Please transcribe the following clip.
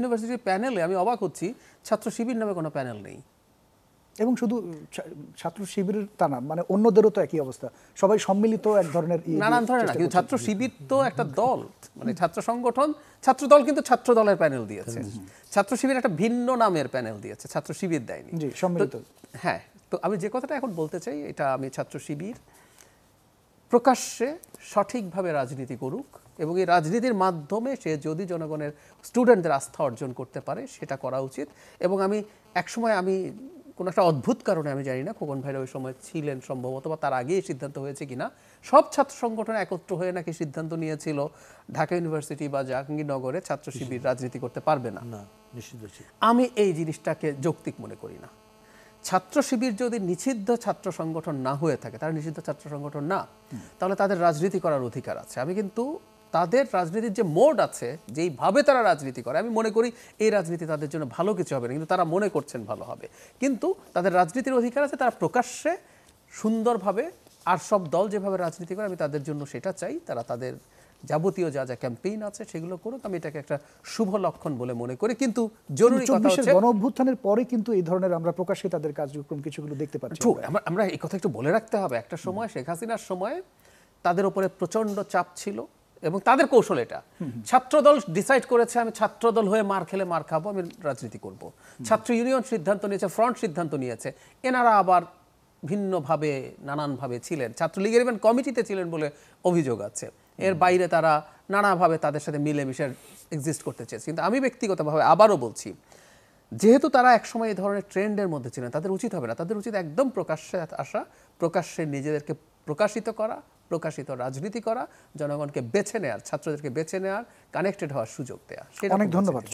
ইউনিভার্সিটির প্যানেলে আমি অবাক হচ্ছি, ছাত্র শিবির নামে কোনো প্যানেল নেই। এবং শুধু ছাত্র শিবিরের তা না, মানে অন্যদেরও তো একই অবস্থা, সবাই সম্মিলিত এক ধরনের নানান ধরনের না, কিন্তু ছাত্র শিবির তো একটা দল, মানে ছাত্র সংগঠন, ছাত্র দল কিন্তু ছাত্র দলের প্যানেল দিয়েছে। ছাত্র শিবির একটা ভিন্ন নামের প্যানেল দিয়েছে, ছাত্র শিবির দেয়নি। জি, সম্মিলিত। হ্যাঁ, তো আমি যে কথাটা এখন বলতে চাই, এটা আমি ছাত্র শিবির প্রকাশ্যে সঠিকভাবে রাজনীতি করুক, এবং এই রাজনীতির মাধ্যমে সে যদি জনগণের স্টুডেন্টদের আস্থা অর্জন করতে পারে সেটা করা উচিত। এবং আমি একসময় কোনো একটা অদ্ভুত কারণে, আমি জানি না খোকন ভাইরা ওই সময় ছিলেন সম্ভবত, বা তার আগেই সিদ্ধান্ত হয়েছে কিনা, সব ছাত্র সংগঠন একত্র হয়ে নাকি সিদ্ধান্ত নিয়েছিল ঢাকা ইউনিভার্সিটি বা জাহাঙ্গীরনগরে ছাত্র শিবির রাজনীতি করতে পারবে না। আমি এই জিনিসটাকে যৌক্তিক মনে করি না। ছাত্র শিবির যদি নিষিদ্ধ ছাত্র সংগঠন না হয়ে থাকে, তারা নিষিদ্ধ ছাত্র সংগঠন না, তাহলে তাদের রাজনীতি করার অধিকার আছে। আমি কিন্তু তাদের রাজনীতির যে মোড আছে, যেইভাবে তারা রাজনীতি করে, আমি মনে করি এই রাজনীতি তাদের জন্য ভালো কিছু হবে না, কিন্তু তারা মনে করছেন ভালো হবে। কিন্তু তাদের রাজনীতির অধিকার আছে, তারা প্রকাশ্যে সুন্দরভাবে, আর সব দল যেভাবে রাজনীতি করে আমি তাদের জন্য সেটা চাই। তারা তাদের যাবতীয় যা যা ক্যাম্পেইন আছে সেগুলো করুক, আমি এটাকে একটা শুভ লক্ষণ বলে মনে করি। কিন্তু জরুরি কথা হচ্ছে, গণ অভ্যুত্থানের পরে কিন্তু এই ধরনের আমরা প্রকাশ্যে তাদের কার্যক্রম কিছুগুলো দেখতে পাচ্ছি। আমরা এই কথা একটু বলে রাখতে হবে, একটা সময় শেখ হাসিনার সময় তাদের উপরে প্রচন্ড চাপ ছিল, এবং তাদের কৌশল এটা, ছাত্রদল ডিসাইড করেছে আমি ছাত্রদল হয়ে মার খেলে মার খাবো, আমি রাজনীতি করব। ছাত্র ইউনিয়ন সিদ্ধান্ত নিয়েছে, ফ্রন্ট সিদ্ধান্ত নিয়েছে, এনারা আবার ভিন্নভাবে নানানভাবে ছিলেন, ছাত্রলীগের ইভেন কমিটিতে ছিলেন বলে অভিযোগ আছে। এর বাইরে তারা নানাভাবে তাদের সাথে মিলেমিশে এক্সিস্ট করতে চেয়েছে। কিন্তু আমি ব্যক্তিগতভাবে আবারও বলছি, যেহেতু তারা একসময় এই ধরনের ট্রেন্ডের মধ্যে ছিলেন, তাদের উচিত হবে না, তাদের উচিত একদম প্রকাশ্যে আসা, প্রকাশ্যে নিজেদেরকে প্রকাশিত করা, প্রকাশিত রাজনীতি করা, জনগণকে বেছে নেওয়ার, ছাত্রদেরকে বেছে নেওয়ার, কানেক্টেড হওয়ার সুযোগ দেওয়া। অনেক ধন্যবাদ।